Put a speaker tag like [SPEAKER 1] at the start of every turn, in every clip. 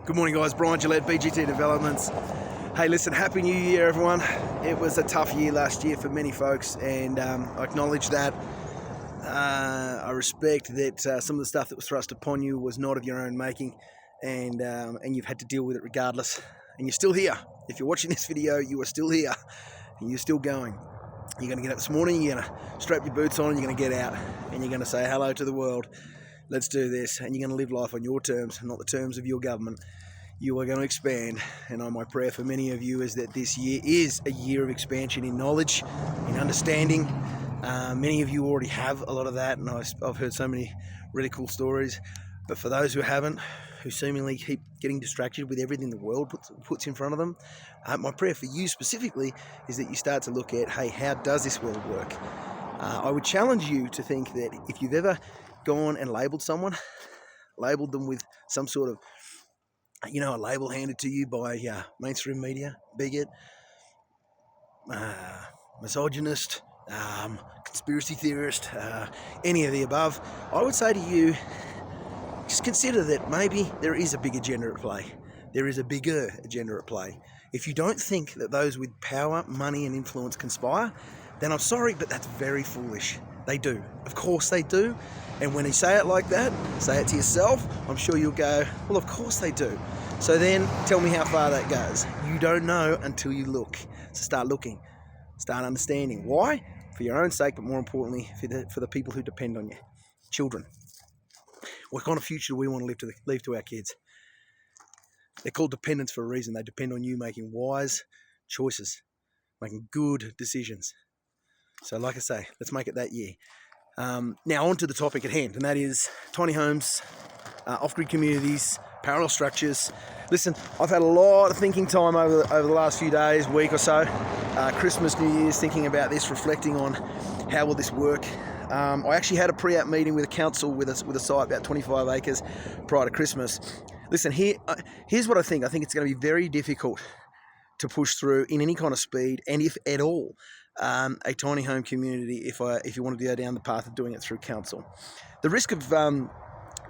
[SPEAKER 1] Good morning, guys. Brian Gillette, BGT Developments. Hey, listen, Happy New Year, everyone. It was a tough year last year for many folks, and I acknowledge that. I respect that some of the stuff that was thrust upon you was not of your own making, and you've had to deal with it regardless. And you're still here. If you're watching this video, you are still here, and you're still going. You're going to get up this morning, you're going to strap your boots on, you're going to get out, and you're going to say hello to the world. Let's do this, and you're going to live life on your terms, not the terms of your government. You are going to expand, and my prayer for many of you is that this year is a year of expansion in knowledge, in understanding. Many of you already have a lot of that, and I've heard so many really cool stories. But for those who haven't, who seemingly keep getting distracted with everything the world puts in front of them, my prayer for you specifically is that you start to look at, hey, how does this world work? I would challenge you to think that if you've ever gone and labelled someone, labelled them with some sort of, a label handed to you by mainstream media, bigot, misogynist, conspiracy theorist, any of the above, I would say to you, just consider that maybe there is a big agenda at play. There is a bigger agenda at play. If you don't think that those with power, money and influence conspire, then I'm sorry, but that's very foolish. They do. Of course they do. And when you say it like that, say it to yourself, I'm sure you'll go, well, of course they do. So then tell me how far that goes. You don't know until you look. So start looking. Start understanding. Why? For your own sake, but more importantly, for the people who depend on you. Children. What kind of future do we want to leave to our kids? They're called dependents for a reason. They depend on you making wise choices, making good decisions. So like I say, let's make it that year. Now on to the topic at hand, and that is tiny homes, off-grid communities, parallel structures. Listen, I've had a lot of thinking time over the last few days, week or so, Christmas, New Year's, thinking about this, reflecting on how will this work. I actually had a pre-app meeting with a council with a site about 25 acres prior to Christmas. Listen, here's what I think. I think it's going to be very difficult to push through in any kind of speed, and if at all, a tiny home community if you wanted to go down the path of doing it through council. The risk of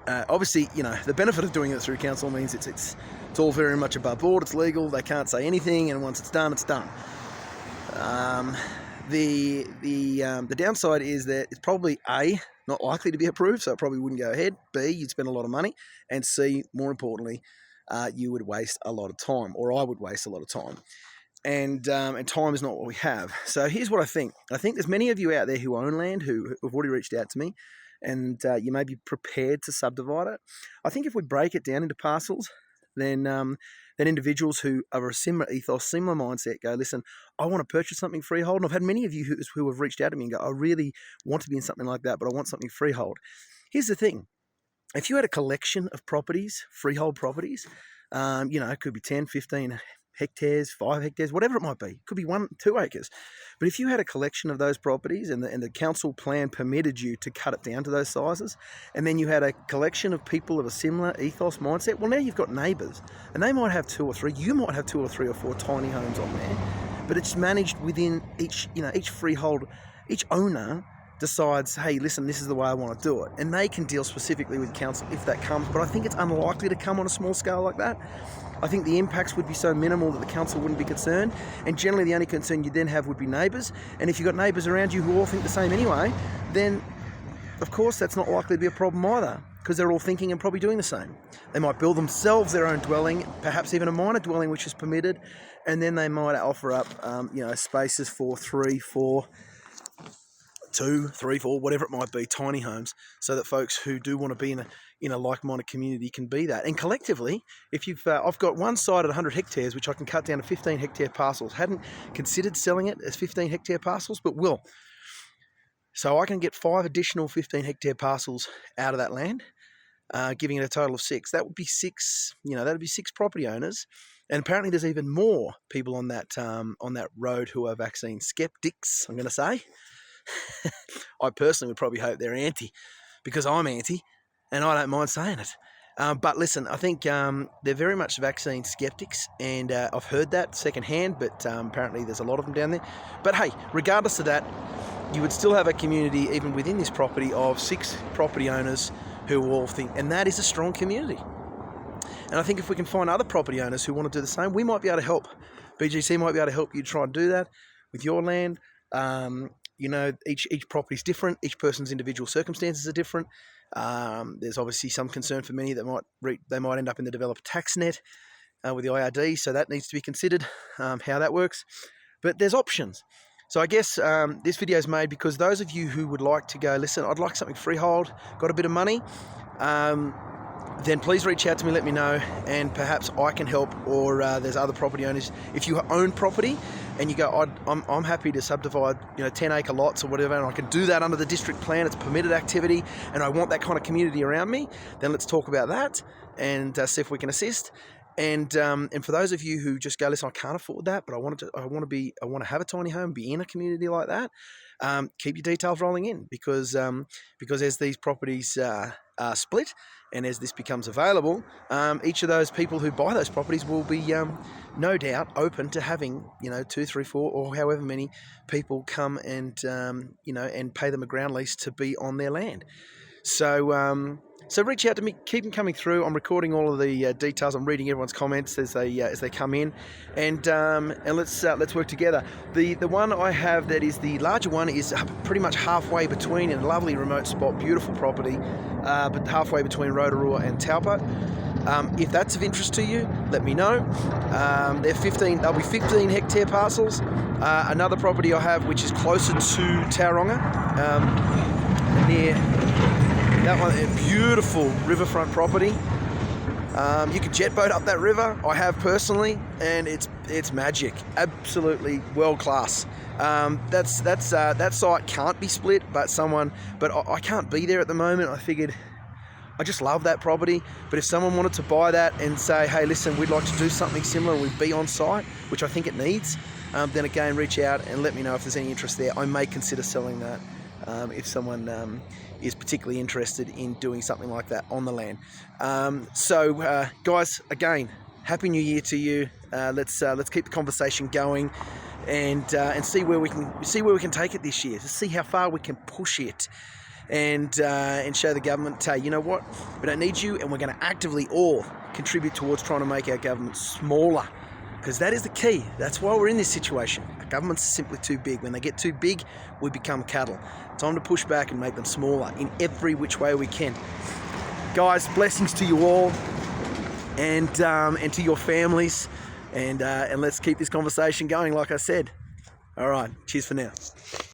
[SPEAKER 1] obviously, the benefit of doing it through council means it's all very much above board, it's legal, they can't say anything, and once it's done, it's done. The downside is that it's probably A, not likely to be approved, so it probably wouldn't go ahead. B, you'd spend a lot of money, and C, more importantly, you would waste a lot of time, or I would waste a lot of time. And time is not what we have. So here's what I think. I think there's many of you out there who own land who have already reached out to me, and you may be prepared to subdivide it. I think if we break it down into parcels, then individuals who are a similar ethos, similar mindset go, listen, I want to purchase something freehold. And I've had many of you who have reached out to me and go, I really want to be in something like that, but I want something freehold. Here's the thing. If you had a collection of properties, freehold properties, it could be 10, 15 hectares, 5 hectares, whatever it might be. It could be 1, 2 acres. But if you had a collection of those properties and the council plan permitted you to cut it down to those sizes, and then you had a collection of people of a similar ethos mindset, well, now you've got neighbours, and they might have 2 or 3. You might have 2 or 3 or 4 tiny homes on there, but it's managed within each freehold. Each owner decides, hey, listen, this is the way I want to do it. And they can deal specifically with council if that comes, but I think it's unlikely to come on a small scale like that. I think the impacts would be so minimal that the council wouldn't be concerned, and generally the only concern you then have would be neighbours. And if you've got neighbours around you who all think the same anyway, then of course that's not likely to be a problem either, because they're all thinking and probably doing the same. They might build themselves their own dwelling, perhaps even a minor dwelling which is permitted, and then they might offer up spaces for 3, 4, 2, 3, 4, whatever it might be, tiny homes, so that folks who do want to be in a like-minded community can be that. And collectively, if I've got one site at 100 hectares, which I can cut down to 15 hectare parcels. Hadn't considered selling it as 15 hectare parcels, but will. So I can get 5 additional 15 hectare parcels out of that land, giving it a total of 6. That would be 6. That'd be 6 property owners. And apparently, there's even more people on that road who are vaccine skeptics. I'm going to say. I personally would probably hope they're anti, because I'm anti, and I don't mind saying it. But listen, I think they're very much vaccine skeptics, and I've heard that secondhand, but apparently there's a lot of them down there. But hey, regardless of that, you would still have a community, even within this property, of 6 property owners who all think, and that is a strong community. And I think if we can find other property owners who want to do the same, we might be able to help. BGC might be able to help you try and do that with your land. Each property is different. Each person's individual circumstances are different. There's obviously some concern for many that they might end up in the developer tax net with the IRD, so that needs to be considered, how that works. But there's options. So I guess this video is made because those of you who would like to go, listen, I'd like something freehold, got a bit of money, then please reach out to me, let me know, and perhaps I can help, or there's other property owners. If you own property and you go, I'm happy to subdivide 10-acre lots or whatever, and I can do that under the district plan, it's permitted activity, and I want that kind of community around me, then let's talk about that and see if we can assist. And for those of you who just go, listen, I can't afford that, but I want to have a tiny home, be in a community like that. Keep your details rolling in, because as these properties are split and as this becomes available, each of those people who buy those properties will be no doubt open to having 2, 3, 4, or however many people come and and pay them a ground lease to be on their land. So reach out to me, keep them coming through. I'm recording all of the details. I'm reading everyone's comments as they come in, and let's work together. The one I have that is the larger one is pretty much halfway between, in a lovely remote spot, beautiful property, but halfway between Rotorua and Taupo. If that's of interest to you, let me know. They'll be 15 hectare parcels. Another property I have which is closer to Tauranga, near. That one, a beautiful riverfront property. You can jet boat up that river. I have personally, and it's magic. Absolutely world class. That site can't be split, but I can't be there at the moment. I figured I just love that property. But if someone wanted to buy that and say, hey, listen, we'd like to do something similar, we'd be on site, which I think it needs, then again, reach out and let me know if there's any interest there. I may consider selling that if someone is particularly interested in doing something like that on the land. Guys, again, Happy New Year to you. Let's keep the conversation going, and see where we can take it this year. To see how far we can push it, and show the government, hey, you know what? We don't need you, and we're going to actively all contribute towards trying to make our government smaller, because that is the key. That's why we're in this situation. Our governments are simply too big. When they get too big, we become cattle. Time to push back and make them smaller in every which way we can. Guys, blessings to you all, and to your families, and let's keep this conversation going, like I said. All right, cheers for now.